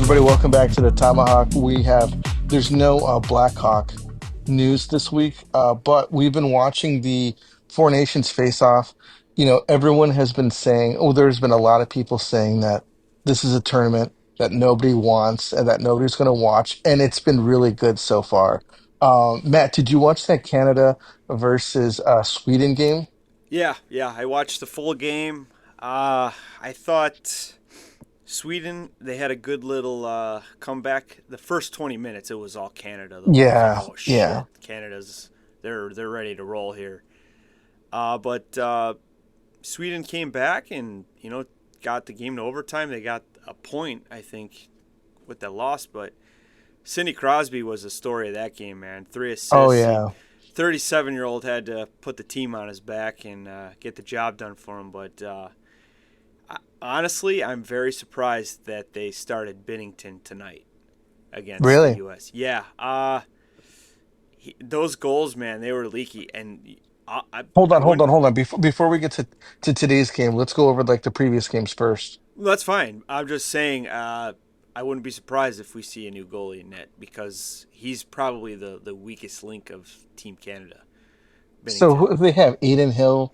everybody, welcome back to the Tomahawk. There's no Blackhawk news this week, but we've been watching the Four Nations face off. Everyone has been saying, there's been a lot of people saying that this is a tournament that nobody wants and that nobody's going to watch, and it's been really good so far. Matt, did you watch that Canada versus Sweden game? Yeah, I watched the full game. I thought Sweden, they had a good little comeback. The first 20 minutes, it was all Canada though. I was like, Yeah, oh yeah. shit, Canada's they're ready to roll here. But Sweden came back and got the game to overtime. They got a point, I think, with that loss. But Sidney Crosby was the story of that game, man. Three Oh, assists. 37-year-old had to put the team on his back and get the job done for him. But honestly, I'm very surprised that they started Binnington tonight against the really. U.S. Yeah, those goals, man, they were leaky. And Hold I on, hold on, wouldn't. hold on. Before we get to today's game, let's go over like the previous games first. Well, that's fine. I'm just saying I wouldn't be surprised if we see a new goalie in net because he's probably the weakest link of Team Canada, So Binnington. they have Aiden Hill,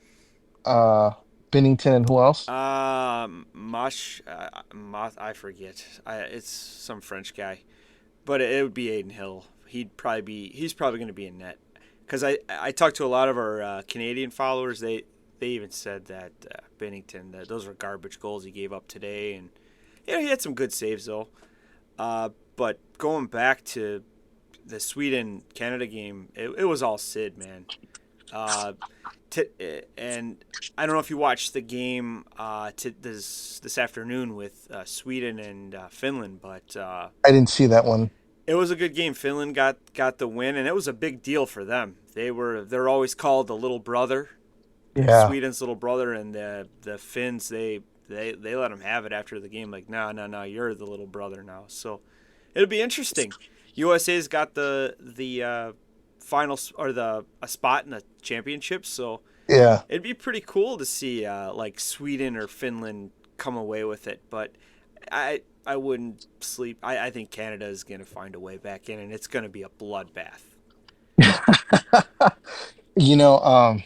uh, Bennington, and who else? I forget. It's some French guy, but it would be Aiden Hill. He's probably going to be in net because I talked to a lot of our Canadian followers. They even said that Bennington, that those were garbage goals he gave up today, and he had some good saves though. But going back to the Sweden Canada game, it was all Sid, man. Uh, and I don't know if you watched the game this afternoon with Sweden and Finland, but I didn't see that one. it was a good game. Finland got the win, and it was a big deal for them. They're always called the little brother, Yeah, Sweden's little brother, and the Finns they let them have it after the game. Like, no, you're the little brother now. So it'll be interesting. USA's got the finals or the a spot in the championship, so yeah. it'd be pretty cool to see like Sweden or Finland come away with it. But I wouldn't sleep. I think Canada is going to find a way back in, and it's going to be a bloodbath. You know,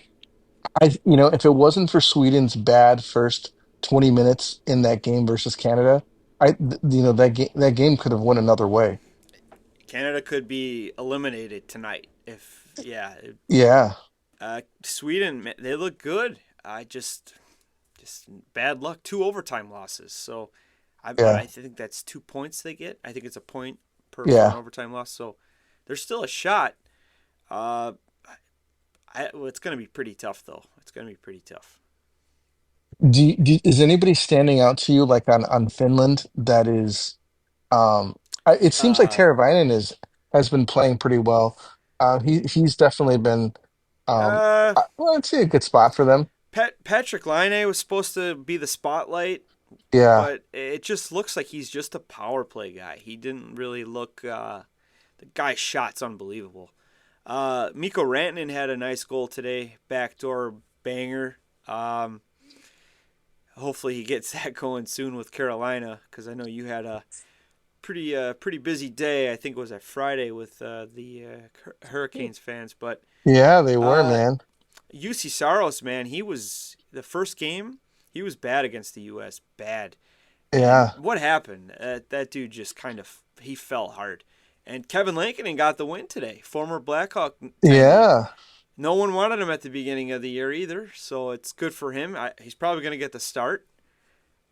if it wasn't for Sweden's bad first 20 minutes in that game versus Canada, that game could have went another way. Canada could be eliminated tonight if Yeah, Sweden, they look good. I just bad luck. Two overtime losses. So, but yeah, I think that's 2 points they get. I think it's a point for an yeah. overtime loss. So, there's still a shot. Uh, well, it's going to be pretty tough though. It's going to be pretty tough. Is anybody standing out to you like on Finland that is it seems like Uh, Teravainen has been playing pretty well. He's definitely been uh, well, I'd say a good spot for them. Patrick Laine was supposed to be the spotlight, Yeah. but it just looks like he's just a power play guy. He didn't really look. The guy's shot's unbelievable. Mikko Rantanen had a nice goal today, backdoor banger. Um, Hopefully he gets that going soon with Carolina because I know you had a pretty busy day. I think it was at Friday with the Hurricanes fans, but Yeah, they were, uh, man. UC Saros, man, he was the first game. He was bad against the U.S. Bad. And Yeah. what happened? That dude just kind of he fell hard. And Kevin Lankinen got the win today. Former Blackhawk 90. Yeah. No one wanted him at the beginning of the year either, so it's good for him. He's probably going to get the start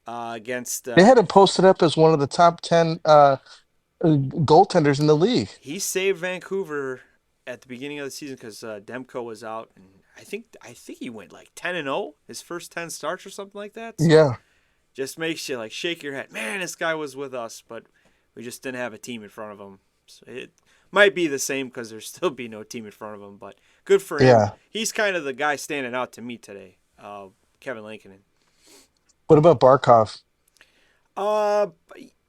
against. They had him posted up as one of the top 10 goaltenders in the league. He saved Vancouver at the beginning of the season because Demko was out, and I think he went like 10-0 his first 10 starts or something like that. So Yeah. just makes you like shake your head. Man, this guy was with us, but we just didn't have a team in front of him. So it might be the same because there'll still be no team in front of him, but good for him. Yeah. He's kind of the guy standing out to me today, Kevin Lankinen. What about Barkov? Uh,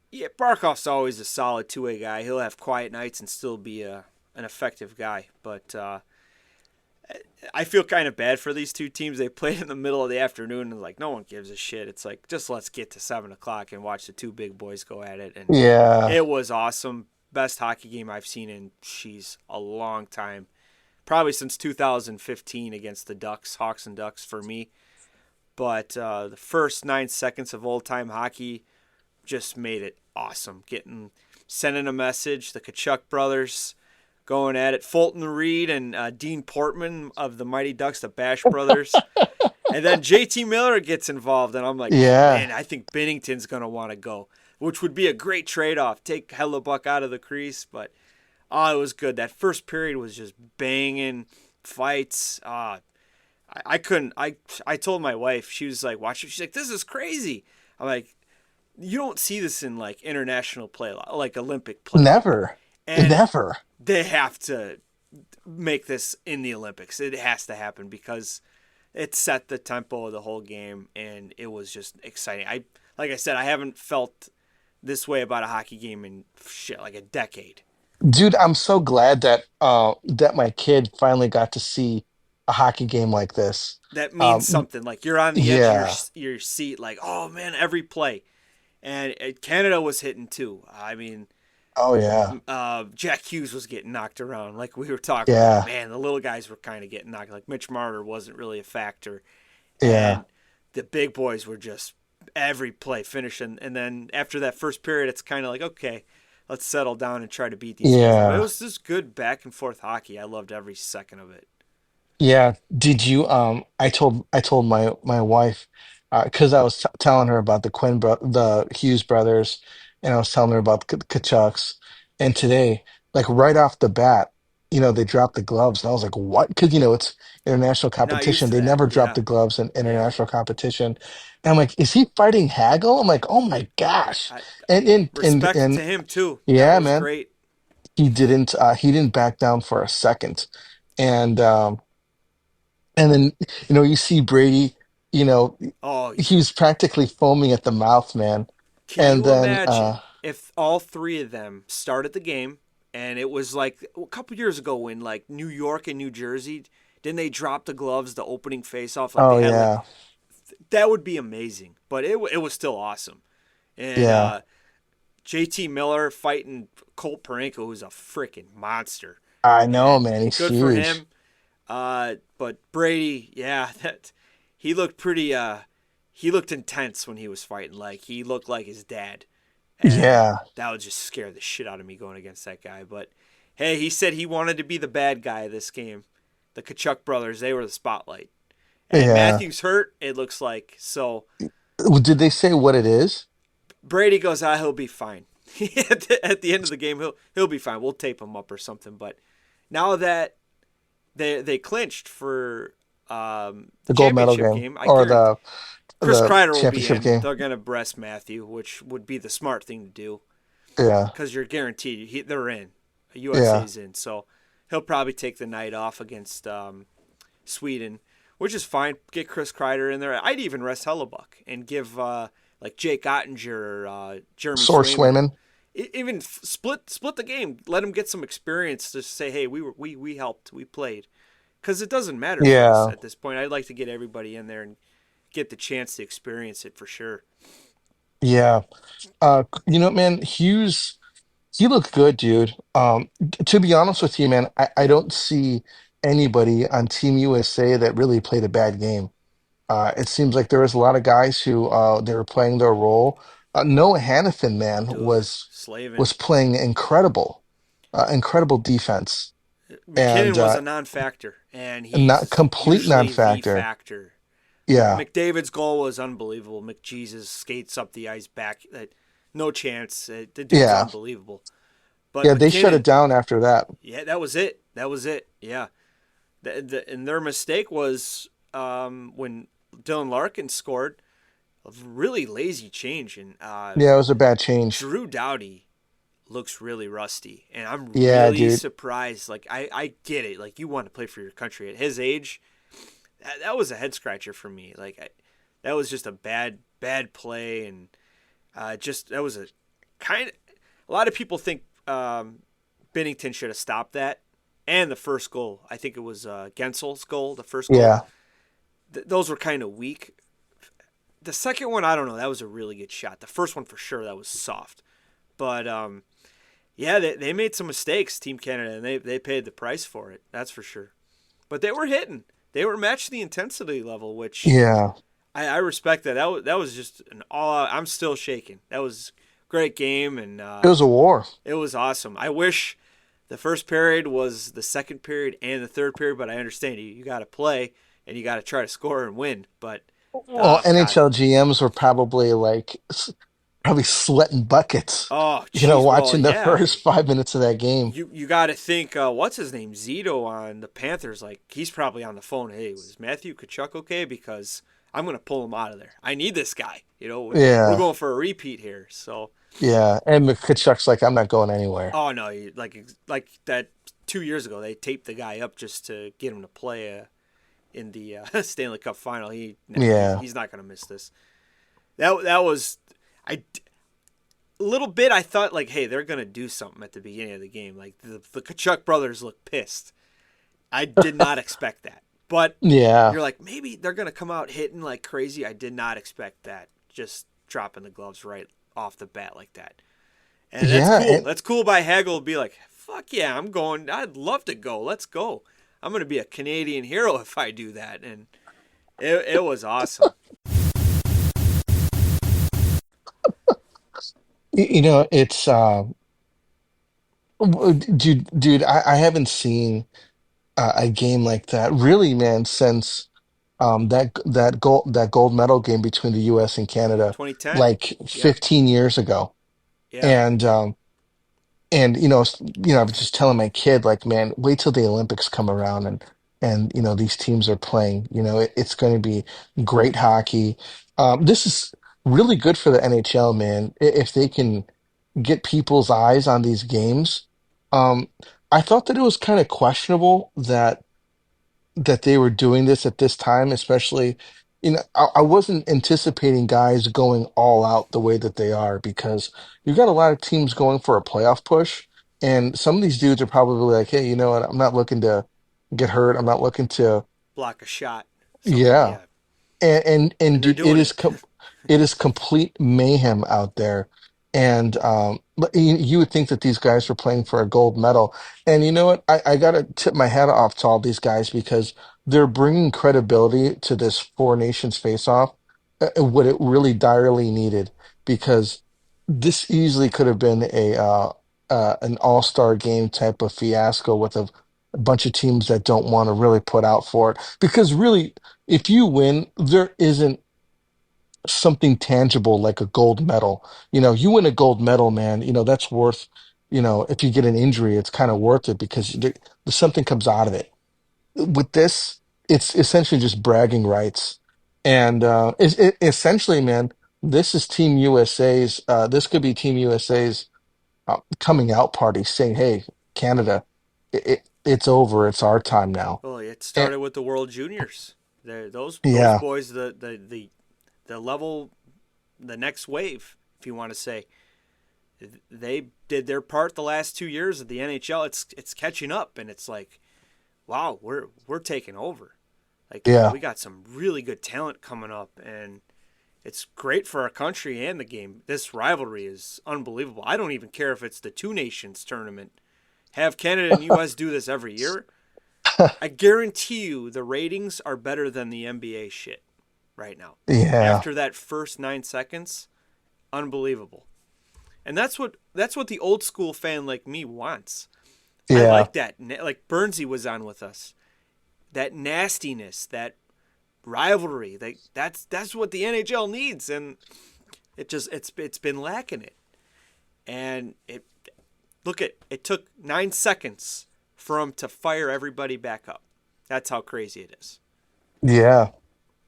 yeah, Barkov's always a solid two-way guy. He'll have quiet nights and still be an effective guy. But I feel kind of bad for these two teams. They played in the middle of the afternoon, and like no one gives a shit. It's like just let's get to 7 o'clock and watch the two big boys go at it, and Yeah. it was awesome. Best hockey game I've seen in a long time, probably since 2015 against the Ducks, Hawks and Ducks for me. But the first 9 seconds of old time hockey just made it awesome. Sending a message, the Tkachuk brothers going at it, Fulton Reed and Dean Portman of the Mighty Ducks, the Bash brothers. And then JT Miller gets involved, and I'm like, oh Yeah. man, I think Binnington's going to want to go, which would be a great trade off. Take Hellebuck out of the crease, but it was good. That first period was just banging fights. I couldn't. I told my wife, she was like, watch it. She's like, this is crazy. I'm like, you don't see this in like international play, like Olympic play like that. Never. And Never. they have to make this in the Olympics. It has to happen because it set the tempo of the whole game, and it was just exciting. Like I said, I haven't felt this way about a hockey game in shit like a decade. Dude, I'm so glad that my kid finally got to see a hockey game like this. That means Um, something. Like you're on the edge of yeah. your seat. Like, oh man, every play. And Canada was hitting too. I mean, Oh yeah. Jack Hughes was getting knocked around, like we were talking about. Yeah. Man, the little guys were kind of getting knocked. Like Mitch Marner wasn't really a factor, Yeah. and the big boys were just every play finishing. And then after that first period, it's kind of like, okay, let's settle down and try to beat these guys. But it Yeah. was just good back and forth hockey. I loved every second of it. Yeah. Did you I told my wife because I was telling her about the Hughes brothers, and I was telling her about the Kachucks, and today, like right off the bat, they dropped the gloves, and I was like, what? Because it's international You're not used competition. to They that. never drop Yeah, the gloves in yeah. international competition. And I'm like, is he fighting Hagel? I'm like, oh my gosh. I And respect to him too. That yeah, was man, great. he didn't back down for a second. And then, you see Brady, you know, Oh, he was practically foaming at the mouth, man. can And you then, imagine if all three of them started the game and it was like a couple years ago when like New York and New Jersey, didn't they drop the gloves the opening face off like they oh had like yeah, that would be amazing. But it was still awesome. And yeah, JT Miller fighting Colt Parenko, who's a freaking monster. I know, And man, he's good for huge. him. But Brady, yeah, that he looked pretty. He looked intense when he was fighting. Like he looked like his dad, and Yeah, that would just scare the shit out of me going against that guy. But hey, he said he wanted to be the bad guy of this game. The Kachuk brothers, they were the spotlight. And yeah. Matthews hurt. It looks like so. Did they say what it is? Brady goes, he'll be fine. At the end of the game, he'll be fine. We'll tape him up or something. But now that they clinched for the The gold medal championship game game. I or guarantee the Chris the Kreider will be championship in. game? They're gonna rest Matthew, which would be the smart thing to do Yeah, because you're guaranteed they're in. yeah, USA's in, so he'll probably take the night off against Sweden, which is fine. Get Chris Kreider in there. I'd even rest Hellebuck and give like Jake Ottinger, Jeremy sore Swayman, swimming. even split the game. Let him get some experience to say, hey, we helped, we played, because it doesn't matter for us Yeah, at this point. I'd like to get everybody in there and get the chance to experience it for sure. yeah. Man, Hughes, he looked good, dude. To be honest with you, man, I don't see anybody on Team USA that really played a bad game. It seems like there was a lot of guys who they were playing their role. Noah Hannafin, man, Dude, was Slavin. playing incredible defense, McKinnon and was a non-factor, and not he's complete usually the non-factor. factor. Yeah, McDavid's goal was unbelievable. McJesus skates up the ice back. No chance. The dude's yeah, unbelievable. But yeah. They shut it McKinnon, down after that. yeah, that was it. That was it. Yeah. And their mistake was when Dylan Larkin scored a really lazy change. And Yeah, it was a bad change. Drew Doughty looks really rusty. And I'm Yeah, really dude. surprised. Like, I get it. Like, you want to play for your country. At his age, that was a head scratcher for me. Like, that was just a bad play. And that was a lot of people think Bennington should have stopped that. and the first goal. I think it was Gensel's goal, the first goal. Yeah. Those were kind of weak. The second one, I don't know. That was a really good shot. The first one for sure, that was soft. But yeah, they made some mistakes, Team Canada, and they paid the price for it. That's for sure. But they were hitting. They were matching the intensity level, which Yeah. I respect that. That was just an all out. I'm still shaking. That was a great game, and It was a war. it was awesome. I wish the first period was the second period and the third period, but I understand you got to play and you got to try to score and win. But Well, God, NHL GMs were probably like probably sweating buckets, oh jeez, well watching the yeah, first 5 minutes of that game. you got to think what's his name Zito on the Panthers, like he's probably on the phone. Hey, was Matthew Tkachuk okay? Because I'm gonna pull him out of there. I need this guy. We're Yeah. going for a repeat here. So Yeah. And McKitchuck's like, I'm not going anywhere. oh no, like that 2 years ago they taped the guy up just to get him to play in the Stanley Cup final. Yeah. He's not gonna miss this. That was I a little bit. I thought like, hey, they're gonna do something at the beginning of the game. Like the Kachuk brothers look pissed. I did not expect that, but Yeah. you're like maybe they're gonna come out hitting like crazy. I did not expect that. Just dropping the gloves right off the bat like that, and that's Yeah. cool. That's cool by Hagel to be like, fuck yeah, I'm going. I'd love to go. Let's go. I'm gonna be a Canadian hero if I do that, and it was awesome. It's dude, I haven't seen a game like that really, man, since that gold medal game between the US and Canada 2010. like Yep. 15 years ago. Yeah. And I was just telling my kid, like, man, wait till the Olympics come around and these teams are playing. It's going to be great hockey. This is really good for the NHL, man. If they can get people's eyes on these games. Um, I thought that it was kind of questionable that they were doing this at this time, especially, I wasn't anticipating guys going all out the way that they are because you've got a lot of teams going for a playoff push, and some of these dudes are probably like, hey, you know what? I'm not looking to get hurt. I'm not looking to, Block a shot. Something. yeah. Yeah. And And they're dude, doing it. it is complete mayhem out there. And but you would think that these guys were playing for a gold medal. And you know what? I gotta tip my hat off to all these guys because they're bringing credibility to this Four Nations face-off, what it really direly needed. Because this easily could have been an all-star game type of fiasco with a bunch of teams that don't want to really put out for it. Because really, if you win, there isn't something tangible like a gold medal. You win a gold medal, man, that's worth, if you get an injury, it's kind of worth it because something comes out of it. With this, it's essentially just bragging rights. And essentially, man, this could be Team USA's coming out party saying, hey, Canada, it's over. It's our time now. Well, it And, started with the World Juniors. Those yeah, boys, the level, the next wave, if you want to say, they did their part the last 2 years of the NHL. It's catching up, and it's like, wow, we're taking over. Like yeah, we got some really good talent coming up, and it's great for our country and the game. This rivalry is unbelievable. I don't even care if it's the Two Nations tournament. Have Canada and US do this every year. I guarantee you the ratings are better than the NBA shit right now. yeah, After that first 9 seconds, unbelievable. And that's what the old school fan like me wants. I yeah. like that. Like Bernsey was on with us. That nastiness, that rivalry. That's what the NHL needs, and it's been lacking it. And it took 9 seconds for him to fire everybody back up. That's how crazy it is. Yeah.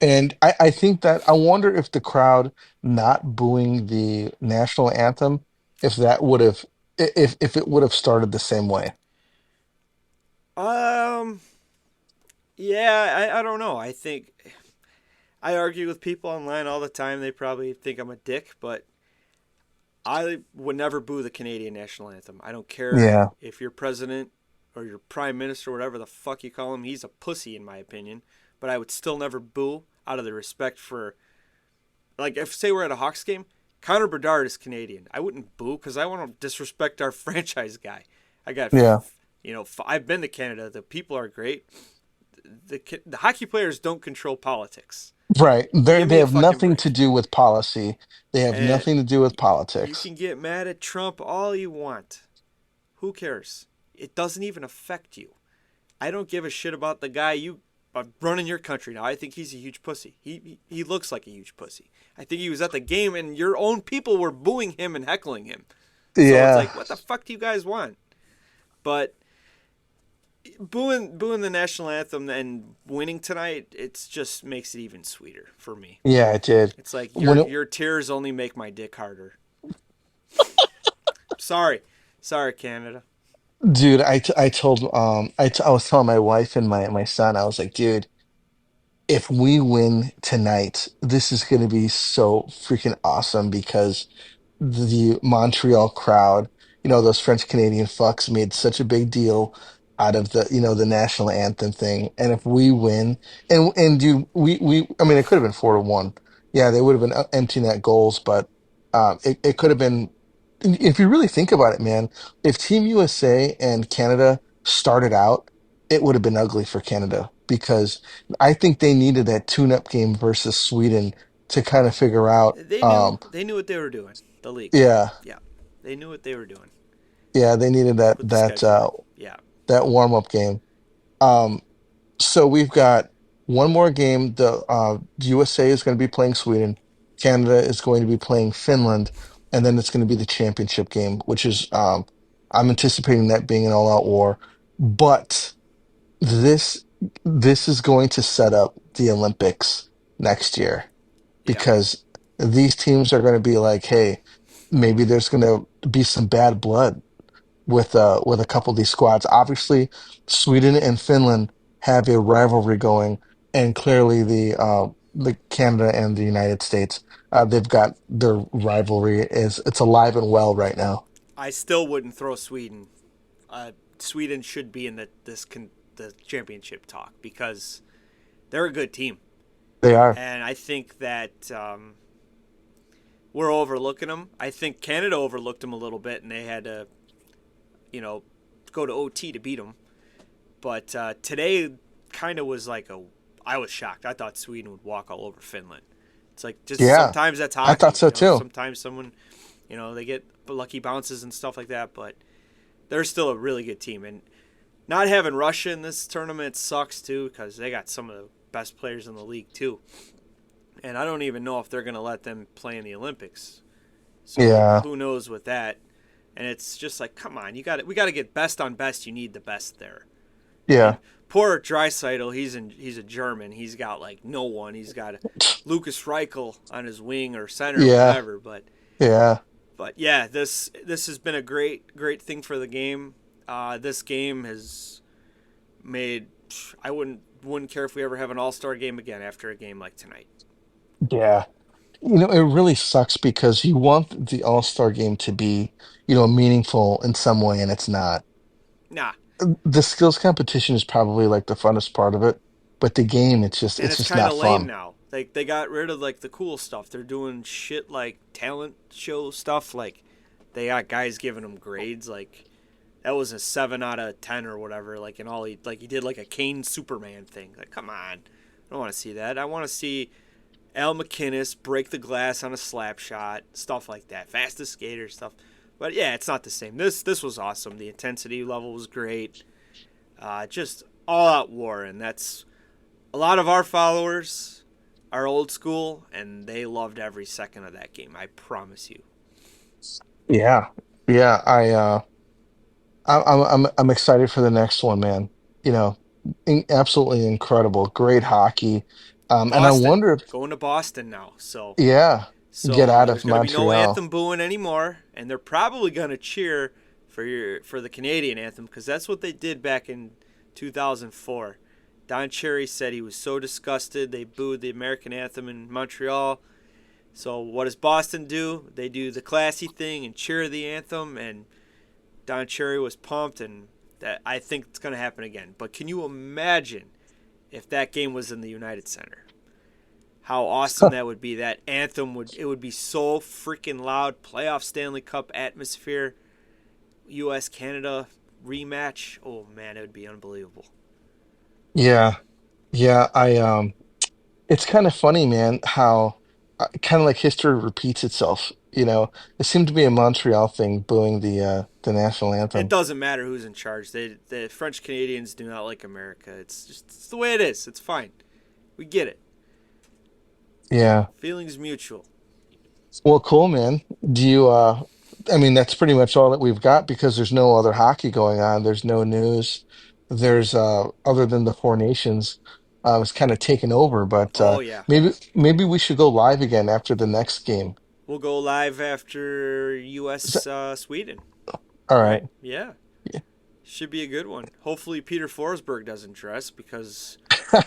And I think that I wonder if the crowd not booing the national anthem, if that would have if it would have started the same way. Um, yeah, I don't know. I think I argue with people online all the time. They probably think I'm a dick, but I would never boo the Canadian national anthem. I don't care Yeah. if you're president or your prime minister, whatever the fuck you call him, he's a pussy in my opinion. But I would still never boo out of the respect for, like, if say we're at a Hawks game, Connor Bedard is Canadian. I wouldn't boo because I want to disrespect our franchise guy. I got, Yeah. I've been to Canada. The people are great. The hockey players don't control politics. Right. Give They me a have fucking nothing to break. do with policy. They have And nothing to do with you politics. can get mad at Trump all you want. Who cares? It doesn't even affect you. I don't give a shit about the guy you running your country now. I think he's a huge pussy. He looks like a huge pussy. I think he was at the game and your own people were booing him and heckling him. So it's Yeah. like, what the fuck do you guys want? But booing the national anthem and winning tonight, it's just makes it even sweeter for me. Yeah, it did. It's like When it, your tears only make my dick harder. Sorry, sorry, Canada. dude, I told I was telling my wife and my son, I was like, dude, if we win tonight, this is going to be so freaking awesome because the Montreal crowd, those French Canadian fucks made such a big deal out of the national anthem thing. And if we win, and dude, I mean, it could have been 4-1. Yeah, they would have been empty net goals, but it could have been. If you really think about it, man, if Team USA and Canada started out, it would have been ugly for Canada because I think they needed that tune-up game versus Sweden to kind of figure out. They knew what they were doing. The league, Yeah, yeah, they knew what they were doing yeah, they needed that with the scheduling. Yeah, that warm-up game. Um, so we've got one more game. The USA is going to be playing Sweden. Canada is going to be playing Finland, and then it's going to be the championship game, which is I'm anticipating that being an all-out war. But this this is going to set up the Olympics next year yeah. because these teams are going to be like, hey, maybe there's going to be some bad blood with a couple of these squads. Obviously, Sweden and Finland have a rivalry going, and clearly the Canada and the United States, they've got their rivalry is it's alive and well right now. I still wouldn't throw Sweden. Sweden should be in the championship talk because they're a good team, They are. and I think that we're overlooking them. I think Canada overlooked them a little bit, and they had to, you know, go to OT to beat them. But today kind of was like a. I was shocked. I thought Sweden would walk all over Finland. It's like just Yeah, sometimes that's I thought hockey. so too. Sometimes someone, they get lucky bounces and stuff like that. But they're still a really good team, and not having Russia in this tournament sucks too because they got some of the best players in the league too. And I don't even know if they're going to let them play in the Olympics. So Yeah, who knows with that? And it's just like, come on, we got to get best on best. You need the best there. yeah, And poor Dreisaitl, he's a German. He's got like no one. He's got Lucas Reichel on his wing or center or yeah, whatever. yeah, But yeah, this has been a great thing for the game. This game has made I wouldn't care if we ever have an All-Star game again after a game like tonight. yeah. It really sucks because you want the All-Star game to be, meaningful in some way, and it's not. Nah, The skills competition is probably like the funnest part of it, but the game, and it's it's just kind not of lame fun. now. Like they got rid of like the cool stuff. They're doing shit like talent show stuff. Like they got guys giving them grades. Like that was a 7 out of 10 or whatever. Like and all he did like a Kane Superman thing. Like come on, I don't want to see that. I want to see Al McInnes break the glass on a slap shot, stuff like that. Fastest skater stuff. But yeah, it's not the same. This was awesome. The intensity level was great. Just all out war, and that's a lot of our followers are old school, and they loved every second of that game. I promise you. Yeah, yeah. I'm excited for the next one, man. You know, absolutely incredible, great hockey. And I Boston, wonder if, going to Boston now. So yeah, get so out there's of gonna be no Montreal. anthem booing anymore, and they're probably gonna cheer for the Canadian anthem because that's what they did back in 2004. Don Cherry said he was so disgusted they booed the American anthem in Montreal. So what does Boston do? They do the classy thing and cheer the anthem, and Don Cherry was pumped, and That I think it's going to happen again. But can you imagine if that game was in the United Center? How awesome that would be. That anthem would be so freaking loud. Playoff Stanley Cup atmosphere. U.S. Canada rematch. Oh man, it would be unbelievable. Yeah, yeah. It's kind of funny, man, how kind of like history repeats itself. It seemed to be a Montreal thing, booing the national It anthem. doesn't matter who's in charge. The French Canadians do not like America. It's the way it is. It's fine. We get it. Yeah. Feelings mutual. Well, cool, man. I mean, that's pretty much all that we've got because there's no other hockey going on. There's no news. There's other than the Four Nations, it's kind of taken over, but Oh yeah. maybe we should go live again after the next game. We'll go live after Is that, U.S. Sweden. all right. Right? Yeah. Should be a good one. Hopefully Peter Forsberg doesn't dress because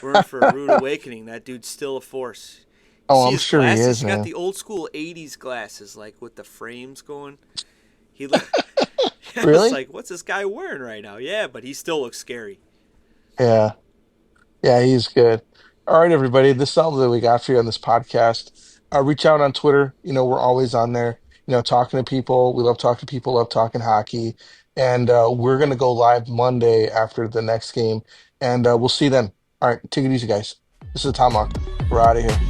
we're in for a rude awakening. That dude's still a force. You Oh, see I'm his sure he glasses? is, He's got man. the old school '80s glasses, like with the frames going. He look. I was Really? like, what's this guy wearing right now? Yeah, but he still looks scary. Yeah. Yeah, he's good. All right, everybody. This is all that we got for you on this podcast. Reach out on Twitter. We're always on there, talking to people. We love talking to people, love talking hockey. And we're going to go live Monday after the next game. And we'll see you then. All right, take it easy, guys. This is Tomahawk. We're out of here.